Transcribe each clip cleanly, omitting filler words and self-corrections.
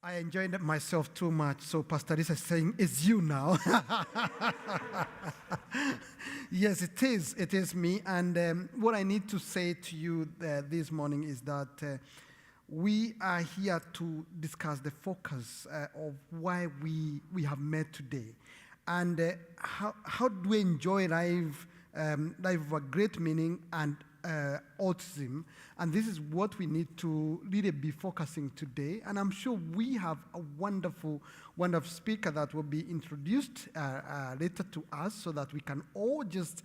I enjoyed myself too much, so Pastor Lisa is saying, it's you now. Yes, it is. It is me. And what I need to say to you this morning is that we are here to discuss the focus of why we have met today. And how do we enjoy life of a great meaning and autism, and this is what we need to really be focusing today. And I'm sure we have a wonderful speaker that will be introduced later to us, so that we can all just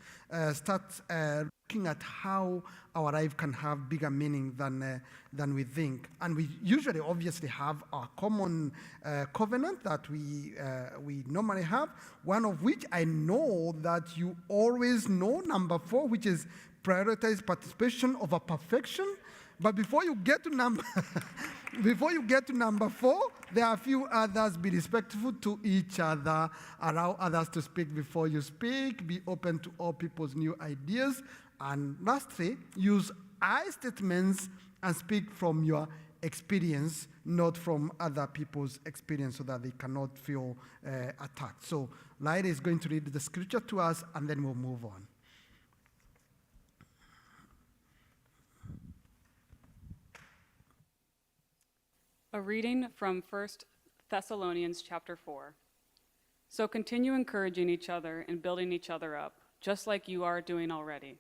start looking at how our life can have bigger meaning than we think. And we usually obviously have our common covenant that we normally have, one of which I know that you always know, number 4, which is prioritize participation over perfection. But before you get to number 4, there are a few others. Be respectful to each other. Allow others to speak before you speak. Be open to all people's new ideas. And lastly, use I statements and speak from your experience, not from other people's experience, so that they cannot feel attacked. So Lyra is going to read the scripture to us, and then we'll move on. A reading from 1 Thessalonians chapter 4. So continue encouraging each other and building each other up, just like you are doing already.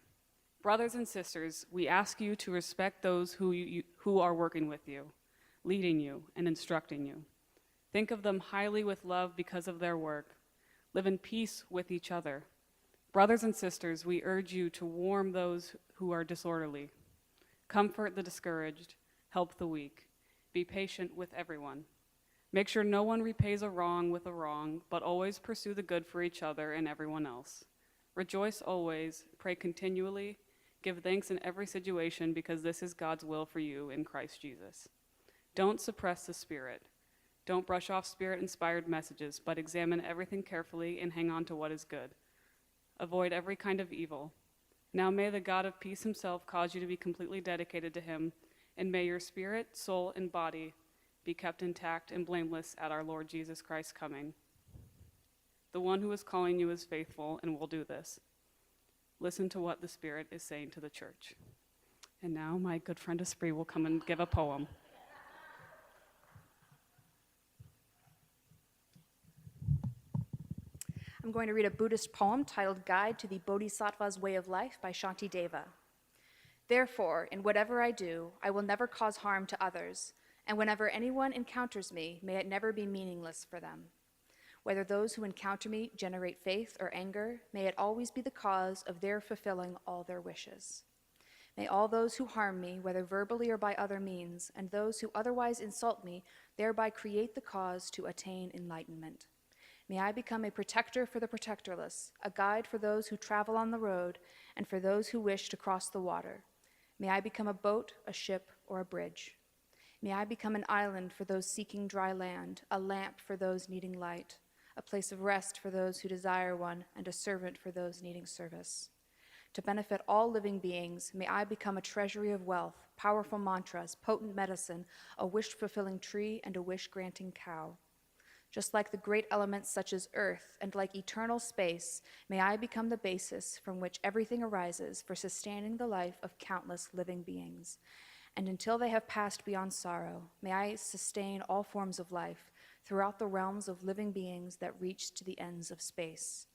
Brothers and sisters, we ask you to respect those who are working with you, leading you, and instructing you. Think of them highly with love because of their work. Live in peace with each other. Brothers and sisters, we urge you to warn those who are disorderly. Comfort the discouraged. Help the weak. Be patient with everyone. Make sure no one repays a wrong with a wrong, but always pursue the good for each other and everyone else. Rejoice always, pray continually, give thanks in every situation, because this is God's will for you in Christ Jesus. Don't suppress the Spirit. Don't brush off Spirit-inspired messages, but examine everything carefully and hang on to what is good. Avoid every kind of evil. Now may the God of peace himself cause you to be completely dedicated to him, and may your spirit, soul, and body be kept intact and blameless at our Lord Jesus Christ's coming. The one who is calling you is faithful and will do this. Listen to what the Spirit is saying to the church. And now my good friend Esprit will come and give a poem. I'm going to read a Buddhist poem titled Guide to the Bodhisattva's Way of Life by Shantideva. Therefore, in whatever I do, I will never cause harm to others, and whenever anyone encounters me, may it never be meaningless for them. Whether those who encounter me generate faith or anger, may it always be the cause of their fulfilling all their wishes. May all those who harm me, whether verbally or by other means, and those who otherwise insult me, thereby create the cause to attain enlightenment. May I become a protector for the protectorless, a guide for those who travel on the road, and for those who wish to cross the water. May I become a boat, a ship, or a bridge. May I become an island for those seeking dry land, a lamp for those needing light, a place of rest for those who desire one, and a servant for those needing service. To benefit all living beings, may I become a treasury of wealth, powerful mantras, potent medicine, a wish-fulfilling tree, and a wish-granting cow. Just like the great elements such as earth and like eternal space, may I become the basis from which everything arises for sustaining the life of countless living beings. And until they have passed beyond sorrow, may I sustain all forms of life throughout the realms of living beings that reach to the ends of space.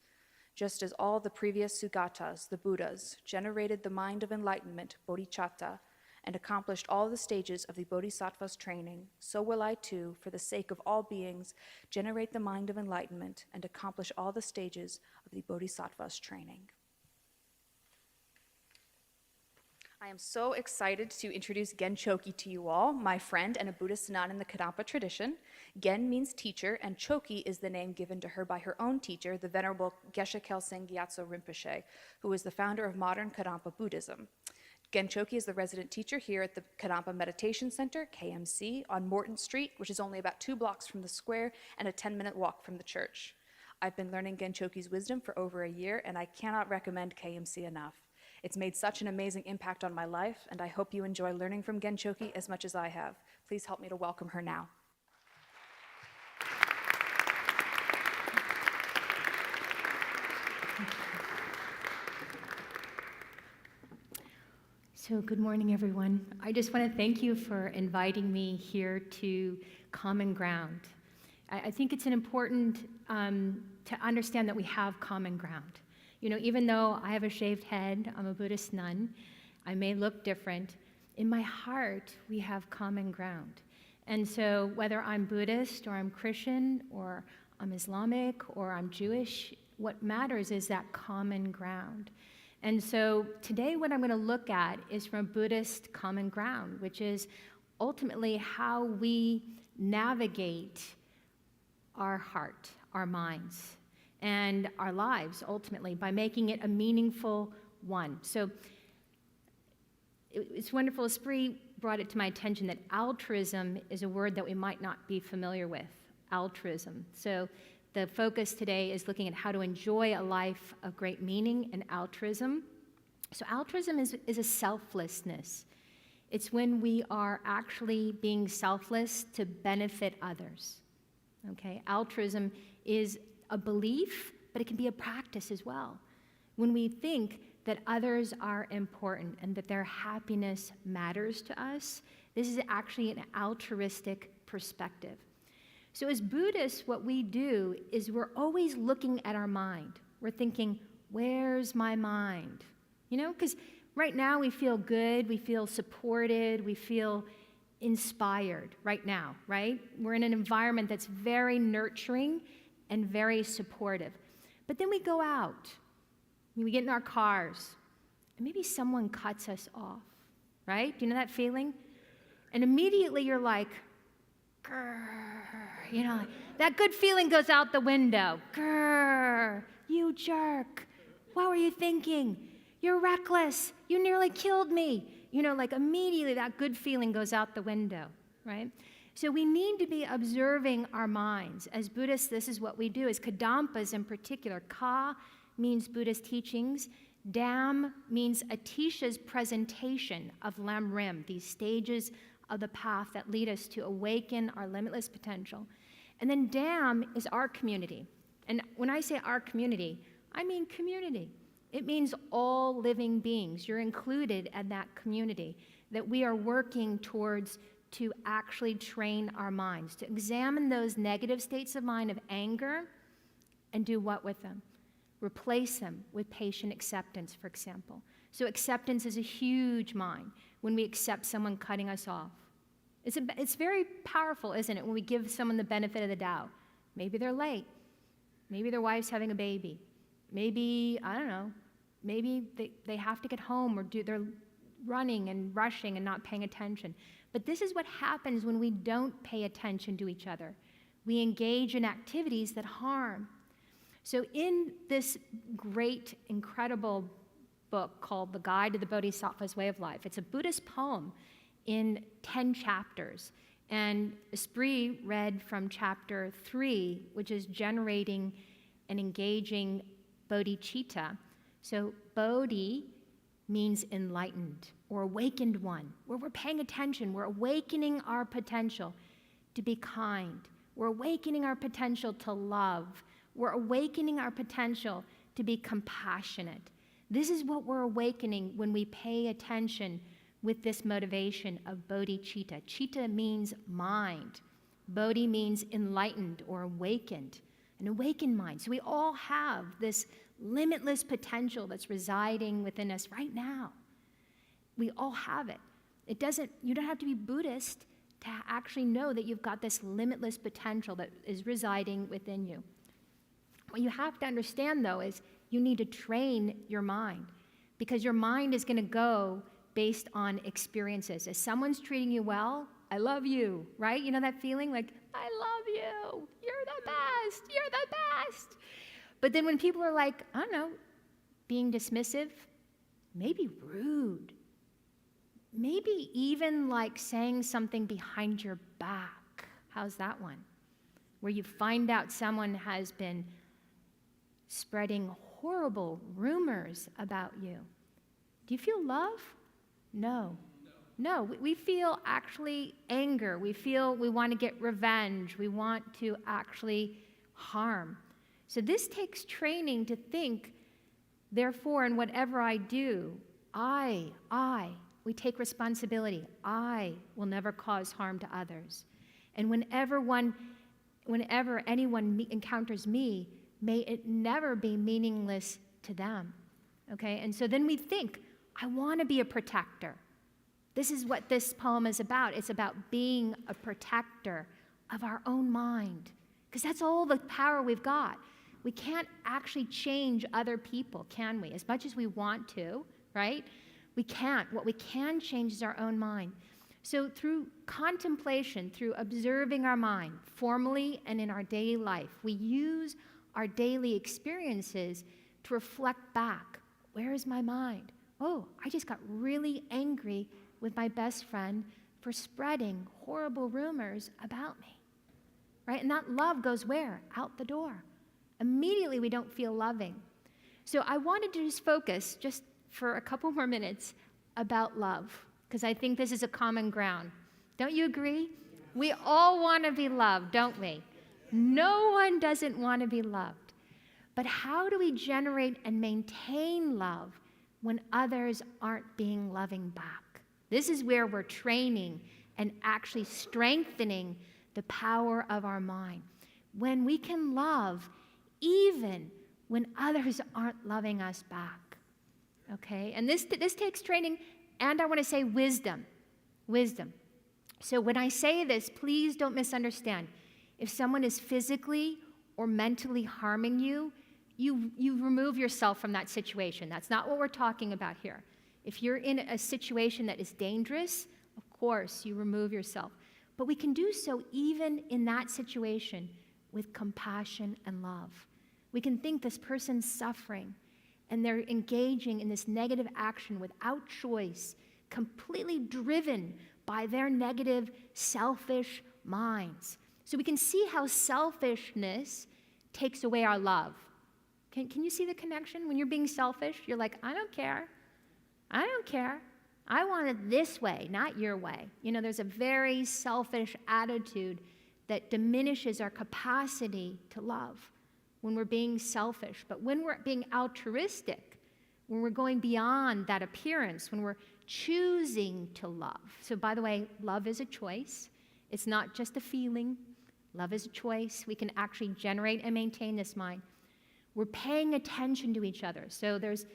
Just as all the previous Sugatas, the Buddhas, generated the mind of enlightenment, bodhicitta, and accomplished all the stages of the Bodhisattva's training, so will I too, for the sake of all beings, generate the mind of enlightenment and accomplish all the stages of the Bodhisattva's training. I am so excited to introduce Gen Chokyi to you all, my friend and a Buddhist nun in the Kadampa tradition. Gen means teacher, and Chokyi is the name given to her by her own teacher, the Venerable Geshe Kelsang Gyatso Rinpoche, who is the founder of modern Kadampa Buddhism. Gen Chokyi is the resident teacher here at the Kadampa Meditation Center, KMC, on Morton Street, which is only about 2 blocks from the square and a 10-minute walk from the church. I've been learning Gen Chokyi's wisdom for over a year, and I cannot recommend KMC enough. It's made such an amazing impact on my life, and I hope you enjoy learning from Gen Chokyi as much as I have. Please help me to welcome her now. So good morning, everyone. I just want to thank you for inviting me here to Common Ground. I think it's important to understand that we have common ground. You know, even though I have a shaved head, I'm a Buddhist nun, I may look different, in my heart, we have common ground. And so whether I'm Buddhist or I'm Christian or I'm Islamic or I'm Jewish, what matters is that common ground. And so today what I'm going to look at is from Buddhist common ground, which is ultimately how we navigate our heart, our minds, and our lives ultimately by making it a meaningful one. So it's wonderful. Esprit brought it to my attention that altruism is a word that we might not be familiar with, altruism. So the focus today is looking at how to enjoy a life of great meaning and altruism. So altruism is a selflessness. It's when we are actually being selfless to benefit others. Okay? Altruism is a belief, but it can be a practice as well. When we think that others are important and that their happiness matters to us, this is actually an altruistic perspective. So as Buddhists, what we do is we're always looking at our mind. We're thinking, where's my mind? You know, because right now we feel good, we feel supported, we feel inspired right now, right? We're in an environment that's very nurturing and very supportive. But then we go out, we get in our cars, and maybe someone cuts us off, right? Do you know that feeling? And immediately you're like, grrr, you know, that good feeling goes out the window. Grrr, you jerk. What were you thinking? You're reckless. You nearly killed me. You know, like immediately that good feeling goes out the window, right? So we need to be observing our minds. As Buddhists, this is what we do. As Kadampas in particular, Ka means Buddhist teachings. Dam means Atisha's presentation of Lam Rim, these stages of the path that lead us to awaken our limitless potential. And then Dam is our community. And when I say our community, I mean community. It means all living beings. You're included in that community that we are working towards to actually train our minds, to examine those negative states of mind of anger and do what with them? Replace them with patient acceptance, for example. So acceptance is a huge mind when we accept someone cutting us off. It's very powerful, isn't it, when we give someone the benefit of the doubt. Maybe they're late. Maybe their wife's having a baby. Maybe, I don't know, maybe they have to get home or they're running and rushing and not paying attention. But this is what happens when we don't pay attention to each other. We engage in activities that harm. So in this great, incredible book called The Guide to the Bodhisattva's Way of Life, it's a Buddhist poem in 10 chapters. And Esprit read from chapter 3, which is generating and engaging bodhicitta. So bodhi means enlightened or awakened one, where we're paying attention. We're awakening our potential to be kind. We're awakening our potential to love. We're awakening our potential to be compassionate. This is what we're awakening when we pay attention with this motivation of bodhicitta. Citta means mind. Bodhi means enlightened or awakened, an awakened mind. So we all have this limitless potential that's residing within us right now. We all have it. You don't have to be Buddhist to actually know that you've got this limitless potential that is residing within you. What you have to understand, though, is you need to train your mind, because your mind is going to go based on experiences. If someone's treating you well, I love you, right? You know that feeling like, I love you, you're the best, you're the best. But then when people are like, I don't know, being dismissive, maybe rude, maybe even like saying something behind your back. How's that one? Where you find out someone has been spreading horrible rumors about you. Do you feel love? No. No, we feel actually anger. We feel we want to get revenge. We want to actually harm. So this takes training to think, therefore, in whatever I do, we take responsibility. I will never cause harm to others. And whenever anyone encounters me, may it never be meaningless to them. Okay? And so then we think, I want to be a protector. This is what this poem is about. It's about being a protector of our own mind, because that's all the power we've got. We can't actually change other people, can we? As much as we want to, right? We can't. What we can change is our own mind. So through contemplation, through observing our mind, formally and in our daily life, we use our daily experiences to reflect back. Where is my mind? Oh, I just got really angry with my best friend for spreading horrible rumors about me, right? And that love goes where? Out the door. Immediately we don't feel loving. So I wanted to just focus, just for a couple more minutes, about love, because I think this is a common ground. Don't you agree? We all want to be loved, don't we? No one doesn't want to be loved. But how do we generate and maintain love when others aren't being loving back? This is where we're training and actually strengthening the power of our mind. When we can love even when others aren't loving us back. Okay? And this takes training, and I want to say wisdom. Wisdom. So when I say this, please don't misunderstand. If someone is physically or mentally harming you, you remove yourself from that situation. That's not what we're talking about here. If you're in a situation that is dangerous, of course, you remove yourself. But we can do so even in that situation with compassion and love. We can think this person's suffering and they're engaging in this negative action without choice, completely driven by their negative, selfish minds. So we can see how selfishness takes away our love. Can you see the connection? When you're being selfish, you're like, I don't care. I don't care. I want it this way, not your way. You know, there's a very selfish attitude that diminishes our capacity to love when we're being selfish. But when we're being altruistic, when we're going beyond that appearance, when we're choosing to love. So by the way, love is a choice. It's not just a feeling. Love is a choice. We can actually generate and maintain this mind. We're paying attention to each other. So there's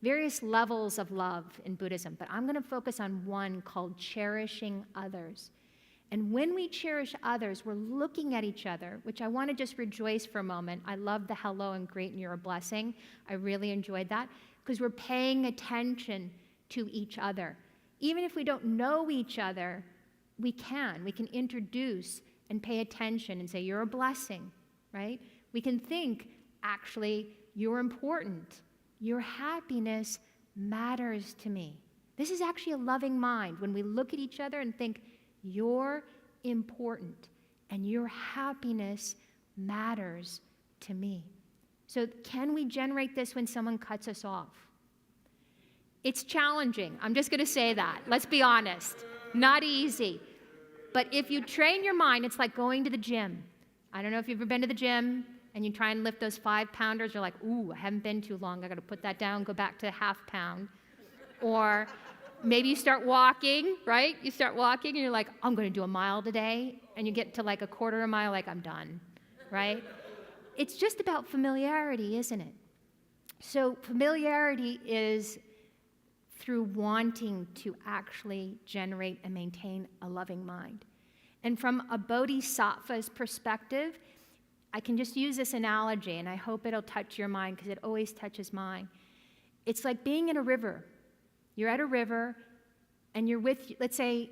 various levels of love in Buddhism, but I'm going to focus on one called cherishing others. And when we cherish others, we're looking at each other, which I want to just rejoice for a moment. I love the hello and great and you're a blessing. I really enjoyed that because we're paying attention to each other. Even if we don't know each other, we can introduce and pay attention and say, you're a blessing, right? We can think, actually, you're important. Your happiness matters to me. This is actually a loving mind when we look at each other and think, you're important and your happiness matters to me. So can we generate this when someone cuts us off? It's challenging. I'm just going to say that. Let's be honest. Not easy. But if you train your mind, it's like going to the gym. I don't know if you've ever been to the gym and you try and lift those 5-pounders. You're like, ooh, I haven't been too long. I got to put that down, go back to half pound. Or maybe you start walking, right? You start walking and you're like, I'm going to do a mile today. And you get to like a quarter of a mile, like, I'm done, right? It's just about familiarity, isn't it? So familiarity is through wanting to actually generate and maintain a loving mind. And from a bodhisattva's perspective, I can just use this analogy, and I hope it'll touch your mind because it always touches mine. It's like being in a river. You're at a river, and you're with, let's say,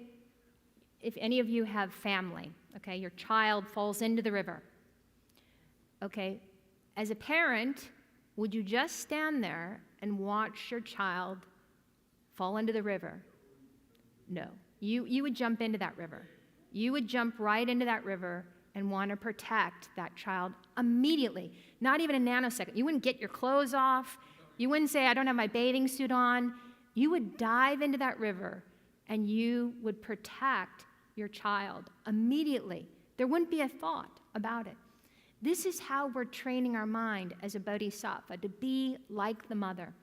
if any of you have family, okay, your child falls into the river. Okay, as a parent, would you just stand there and watch your child fall into the river? No. You would jump into that river. You would jump right into that river and want to protect that child immediately, not even a nanosecond. You wouldn't get your clothes off. You wouldn't say, I don't have my bathing suit on. You would dive into that river and you would protect your child immediately. There wouldn't be a thought about it. This is how we're training our mind as a bodhisattva, to be like the mother.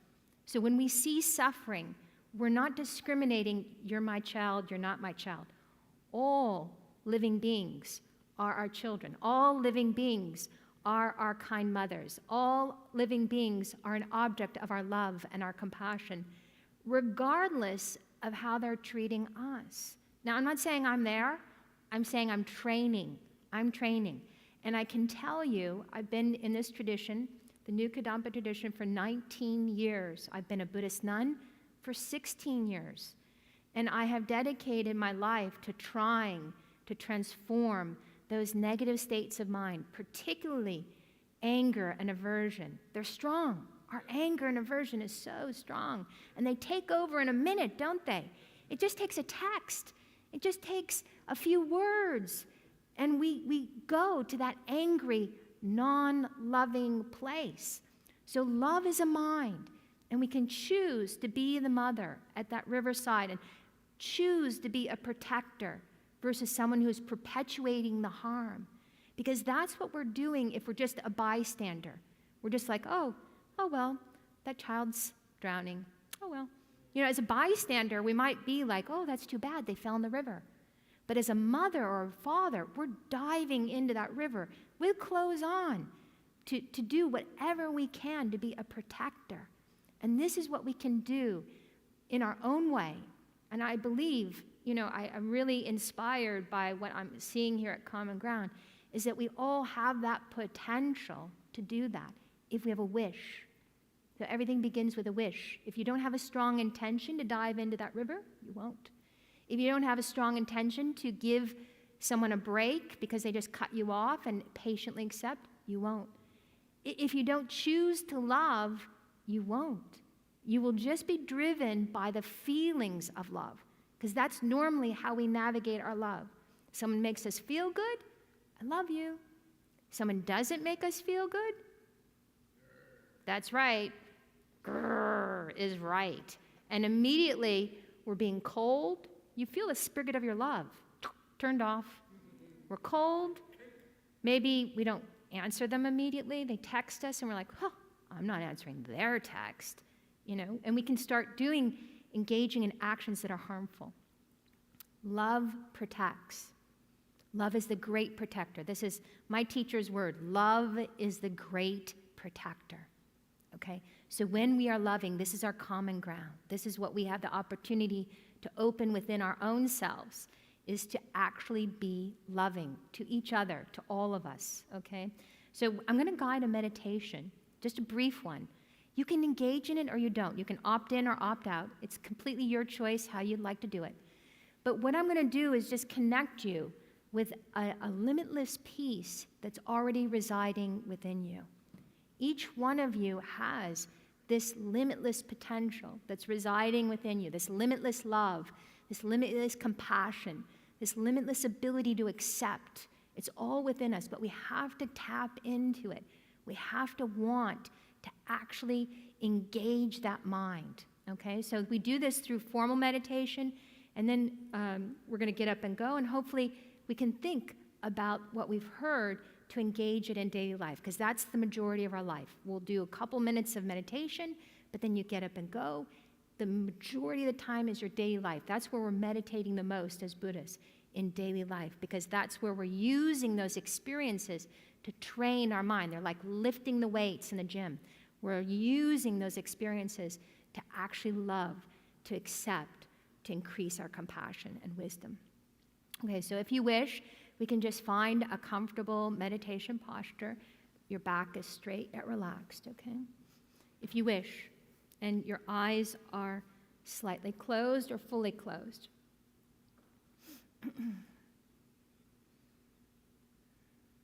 So when we see suffering, we're not discriminating, you're my child, you're not my child. All living beings are our children. All living beings are our kind mothers. All living beings are an object of our love and our compassion, regardless of how they're treating us. Now, I'm not saying I'm there. I'm saying I'm training. I'm training. And I can tell you, I've been in this tradition, the new Kadampa tradition, for 19 years. I've been a Buddhist nun for 16 years. And I have dedicated my life to trying to transform those negative states of mind, particularly anger and aversion. They're strong. Our anger and aversion is so strong. And they take over in a minute, don't they? It just takes a text. It just takes a few words. And we go to that angry, non-loving place. So love is a mind. And we can choose to be the mother at that riverside and choose to be a protector versus someone who's perpetuating the harm. Because that's what we're doing if we're just a bystander. We're just like, oh well, that child's drowning. Oh well. As a bystander, we might be like, oh, that's too bad, they fell in the river. But as a mother or a father, we're diving into that river with clothes on to do whatever we can to be a protector. And this is what we can do in our own way. And I believe, I'm really inspired by what I'm seeing here at Common Ground, is that we all have that potential to do that if we have a wish. So everything begins with a wish. If you don't have a strong intention to dive into that river, you won't. If you don't have a strong intention to give someone a break because they just cut you off and patiently accept, you won't. If you don't choose to love, you won't. You will just be driven by the feelings of love, because that's normally how we navigate our love. Someone makes us feel good, I love you. Someone doesn't make us feel good, that's right, grrr is right. And immediately we're being cold. You feel the spigot of your love turned off. We're cold. Maybe we don't answer them immediately. They text us and we're like, I'm not answering their text, and we can start engaging in actions that are harmful. Love protects. Love is the great protector. This is my teacher's word. Love is the great protector. Okay? So when we are loving, this is our common ground. This is what we have the opportunity to open within our own selves, is to actually be loving to each other, to all of us. Okay? So I'm going to guide a meditation, just a brief one. You can engage in it or you don't. You can opt in or opt out. It's completely your choice how you'd like to do it. But what I'm going to do is just connect you with a limitless peace that's already residing within you. Each one of you has this limitless potential that's residing within you, this limitless love, this limitless compassion, this limitless ability to accept. It's all within us, but we have to tap into it. We have to want to actually engage that mind, okay? So we do this through formal meditation, and then we're going to get up and go, and hopefully we can think about what we've heard to engage it in daily life, because that's the majority of our life. We'll do a couple minutes of meditation, but then you get up and go. The majority of the time is your daily life. That's where we're meditating the most as Buddhists, in daily life, because that's where we're using those experiences to train our mind. They're like lifting the weights in the gym. We're using those experiences to actually love, to accept, to increase our compassion and wisdom. Okay, so if you wish, we can just find a comfortable meditation posture. Your back is straight yet relaxed, okay? If you wish, and your eyes are slightly closed or fully closed.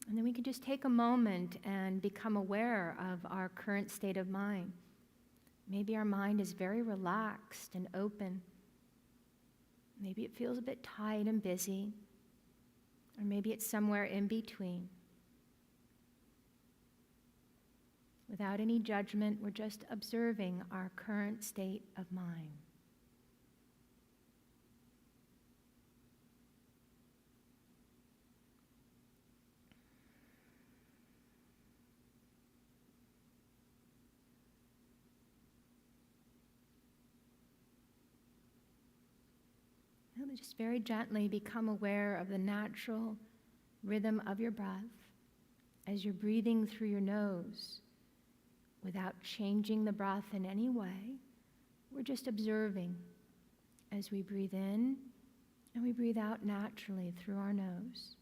And then we can just take a moment and become aware of our current state of mind. Maybe our mind is very relaxed and open. Maybe it feels a bit tight and busy. Or maybe it's somewhere in between. Without any judgment, we're just observing our current state of mind. just very gently become aware of the natural rhythm of your breath as you're breathing through your nose without changing the breath in any way. We're just observing as we breathe in and we breathe out naturally through our nose.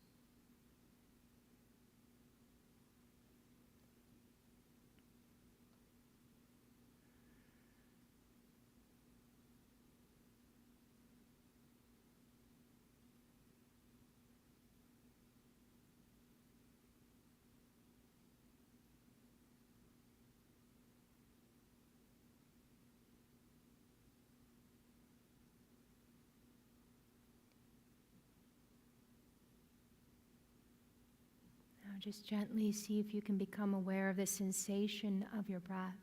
Just gently see if you can become aware of the sensation of your breath.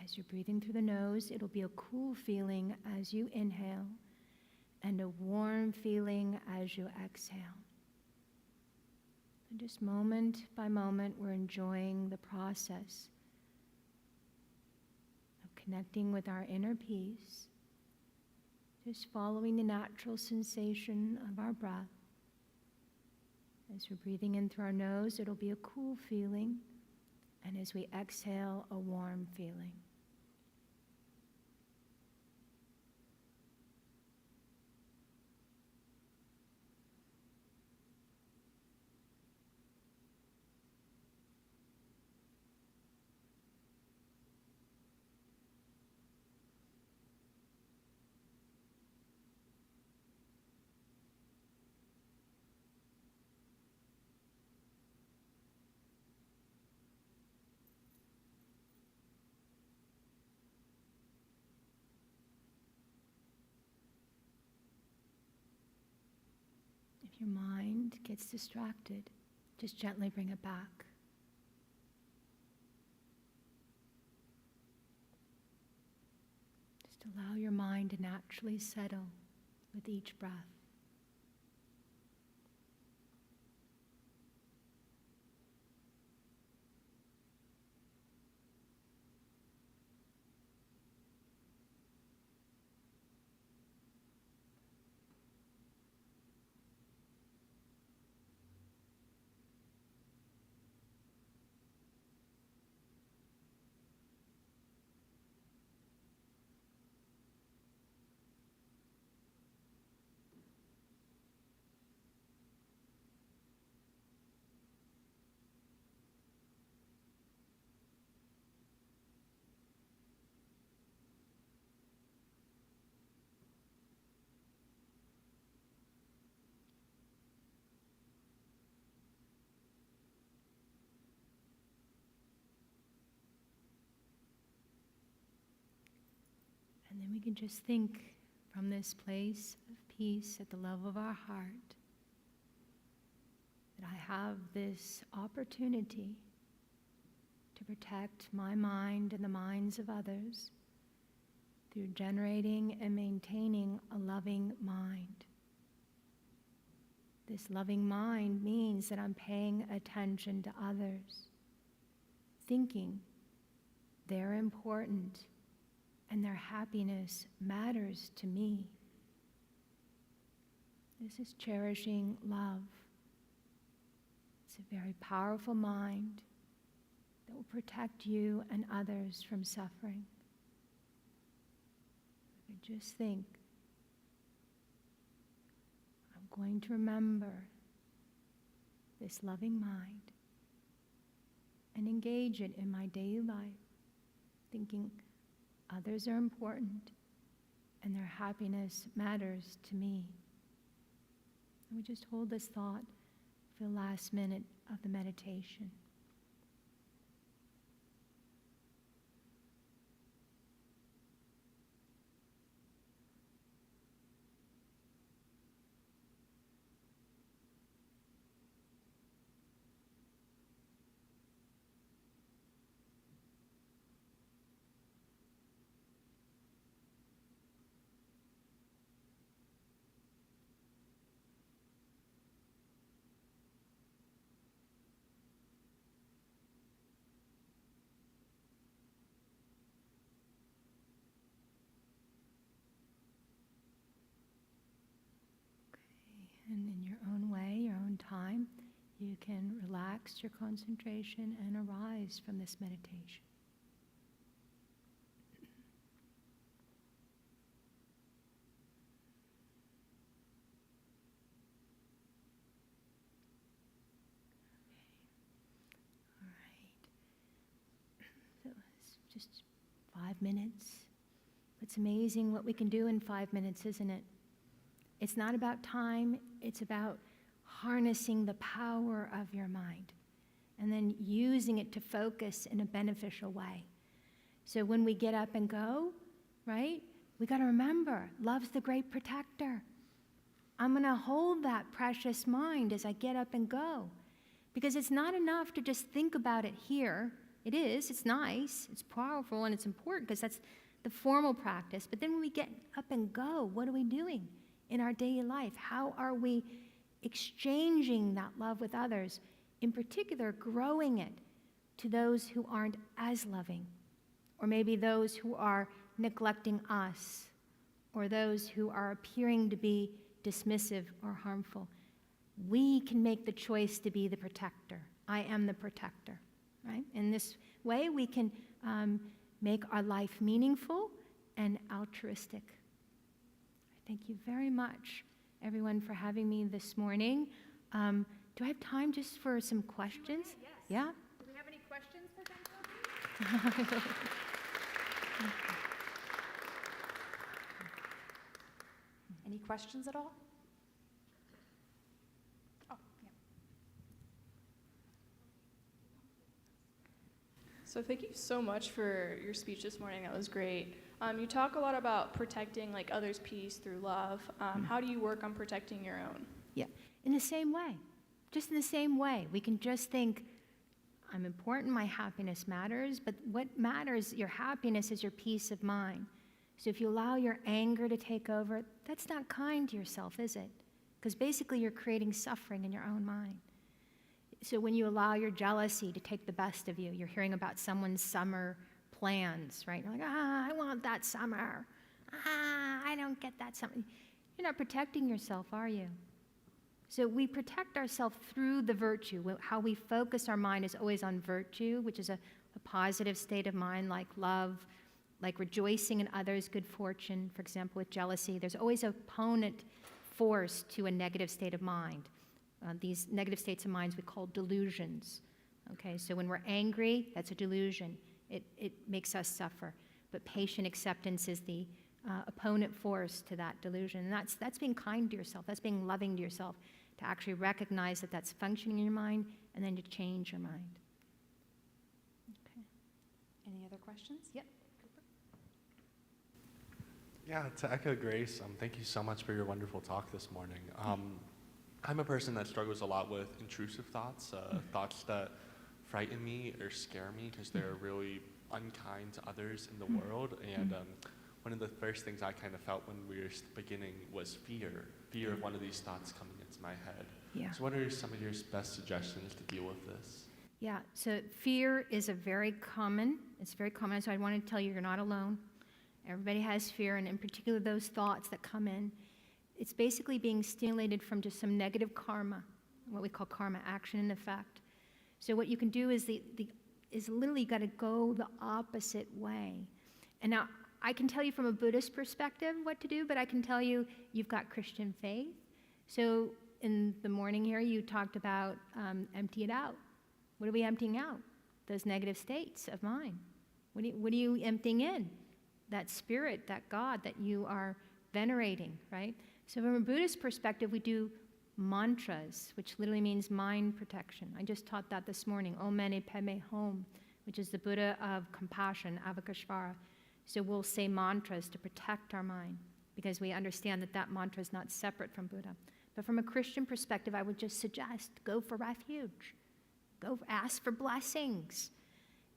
As you're breathing through the nose, it'll be a cool feeling as you inhale and a warm feeling as you exhale. And just moment by moment, we're enjoying the process of connecting with our inner peace, just following the natural sensation of our breath. As we're breathing in through our nose, it'll be a cool feeling, and as we exhale, a warm feeling. If your mind gets distracted, just gently bring it back. Just allow your mind to naturally settle with each breath. And then we can just think from this place of peace at the level of our heart that I have this opportunity to protect my mind and the minds of others through generating and maintaining a loving mind. This loving mind means that I'm paying attention to others, thinking they're important and their happiness matters to me. This is cherishing love. It's a very powerful mind that will protect you and others from suffering. Just think, I'm going to remember this loving mind and engage it in my daily life, thinking others are important and their happiness matters to me. And we just hold this thought for the last minute of the meditation. time, you can relax your concentration and arise from this meditation. All right. So it's just 5 minutes. It's amazing what we can do in 5 minutes, isn't it? It's not about time, it's about harnessing the power of your mind and then using it to focus in a beneficial way. So when we get up and go, right, we got to remember, love's the great protector. I'm going to hold that precious mind as I get up and go, because it's not enough to just think about it here. It is, it's nice, it's powerful, and it's important because that's the formal practice. But then when we get up and go, what are we doing in our daily life? How are we exchanging that love with others? In particular, growing it to those who aren't as loving, or maybe those who are neglecting us, or those who are appearing to be dismissive or harmful. We can make the choice to be the protector. I am the protector, right? In this way, we can make our life meaningful and altruistic. Thank you very much, everyone, for having me this morning. Do I have time just for some questions? Yes. Yeah? Do we have any questions for Gen Chokyi? Any questions at all? Oh, yeah. So thank you so much for your speech this morning. That was great. You talk a lot about protecting like others' peace through love. How do you work on protecting your own? Yeah, in the same way. Just in the same way. We can just think, I'm important, my happiness matters, but what matters, your happiness, is your peace of mind. So if you allow your anger to take over, that's not kind to yourself, is it? Because basically you're creating suffering in your own mind. So when you allow your jealousy to take the best of you, you're hearing about someone's summer plans, right? You're like, I want that summer. I don't get that summer. You're not protecting yourself, are you? So we protect ourselves through the virtue. How we focus our mind is always on virtue, which is a positive state of mind, like love, like rejoicing in others' good fortune. For example, with jealousy, there's always an opponent force to a negative state of mind. These negative states of mind we call delusions. Okay, so when we're angry, that's a delusion. It makes us suffer. But patient acceptance is the opponent force to that delusion. And that's being kind to yourself. That's being loving to yourself, to actually recognize that that's functioning in your mind and then to change your mind. Okay. Any other questions? Yep. Yeah, to echo Grace, thank you so much for your wonderful talk this morning. I'm a person that struggles a lot with intrusive thoughts, thoughts that frighten me or scare me because they're really unkind to others in the world. And one of the first things I kind of felt when we were beginning was fear of one of these thoughts coming into my head. Yeah. So what are some of your best suggestions to deal with this? Yeah, so fear is it's very common, so I want to tell you, you're not alone. Everybody has fear, and in particular those thoughts that come in. It's basically being stimulated from just some negative karma, what we call karma, action and effect. So what you can do is literally got to go the opposite way. And now, I can tell you from a Buddhist perspective what to do, but I can tell you, you've got Christian faith. So in the morning here, you talked about empty it out. What are we emptying out? Those negative states of mind. What are you emptying in? That spirit, that God that you are venerating, right? So from a Buddhist perspective, we do mantras, which literally means mind protection. I just taught that this morning, Om Mani Padme Hum, which is the Buddha of compassion, Avalokiteshvara. So we'll say mantras to protect our mind because we understand that that mantra is not separate from Buddha. But from a Christian perspective, I would just suggest go for refuge. Go ask for blessings.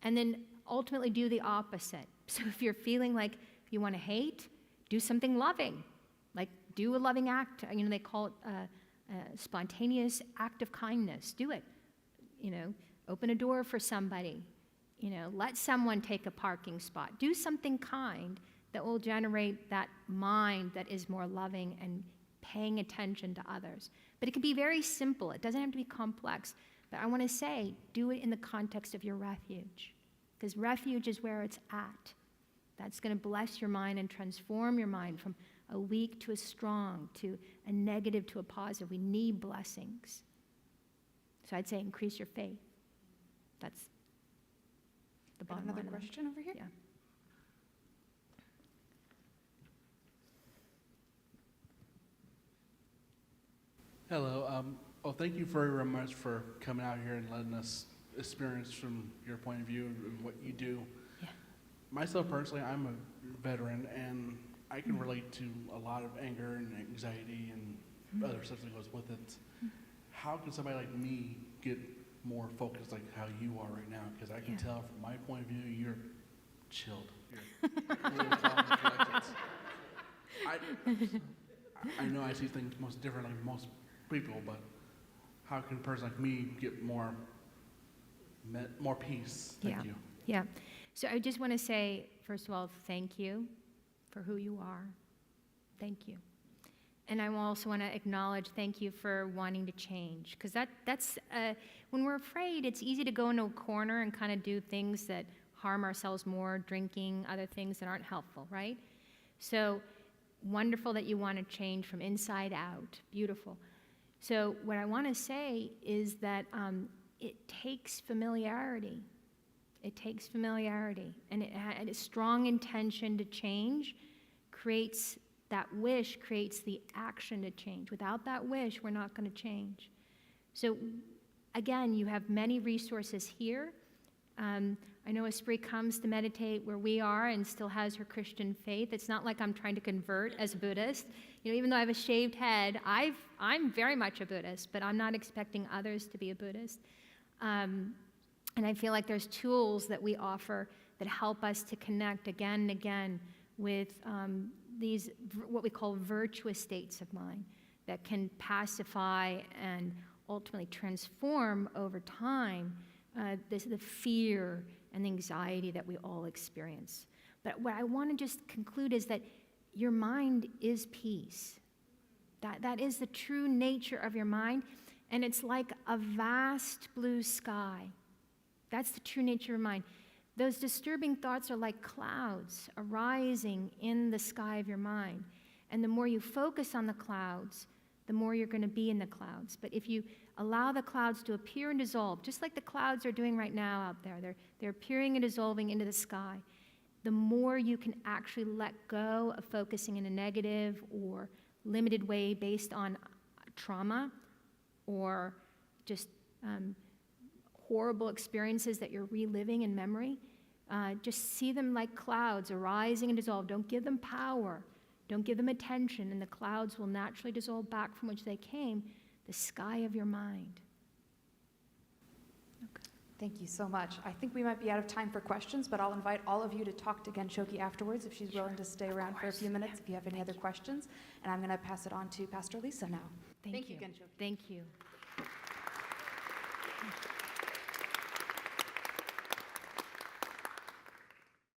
And then ultimately do the opposite. So if you're feeling like you want to hate, do something loving. Like do a loving act. They call it a spontaneous act of kindness. Do it. Open a door for somebody. Let someone take a parking spot. Do something kind that will generate that mind that is more loving and paying attention to others. But it can be very simple. It doesn't have to be complex. But I want to say, do it in the context of your refuge, because refuge is where it's at. That's going to bless your mind and transform your mind from a weak to a strong, to a negative to a positive. We need blessings. So I'd say increase your faith. That's the bottom line. Another question over here? Yeah. Hello. Well, thank you very much for coming out here and letting us experience from your point of view and what you do. Yeah. Myself personally, I'm a veteran, and I can relate to a lot of anger and anxiety and other stuff that goes with it. How can somebody like me get more focused like how you are right now? Because I can tell from my point of view, you're chilled. You're really calm and collected. I know I see things most differently than most people, but how can a person like me get more peace? Thank you. Yeah. So I just want to say, first of all, thank you for who you are. Thank you. And I also want to acknowledge, thank you for wanting to change. Because that's when we're afraid, it's easy to go into a corner and kind of do things that harm ourselves more, drinking, other things that aren't helpful, right? So wonderful that you want to change from inside out. Beautiful. So what I want to say is that it takes familiarity. It takes familiarity. And a strong intention to change creates that wish, creates the action to change. Without that wish, we're not going to change. So again, you have many resources here. I know Esprit comes to meditate where we are and still has her Christian faith. It's not like I'm trying to convert as a Buddhist. You know, even though I have a shaved head, I'm very much a Buddhist, but I'm not expecting others to be a Buddhist. And I feel like there's tools that we offer that help us to connect again and again with these, what we call virtuous states of mind that can pacify and ultimately transform over time the fear and the anxiety that we all experience. But what I want to just conclude is that your mind is peace. That is the true nature of your mind, and it's like a vast blue sky. That's the true nature of mind. Those disturbing thoughts are like clouds arising in the sky of your mind. And the more you focus on the clouds, the more you're going to be in the clouds. But if you allow the clouds to appear and dissolve, just like the clouds are doing right now out there, they're appearing and dissolving into the sky, the more you can actually let go of focusing in a negative or limited way based on trauma or just horrible experiences that you're reliving in memory. Just see them like clouds arising and dissolve. Don't give them power. Don't give them attention, and the clouds will naturally dissolve back from which they came, the sky of your mind. Okay. Thank you so much. I think we might be out of time for questions, but I'll invite all of you to talk to Gen Chokyi afterwards if she's willing to stay around for a few minutes if you have any other questions. And I'm going to pass it on to Pastor Lisa now. Thank you, Gen Chokyi. Thank you.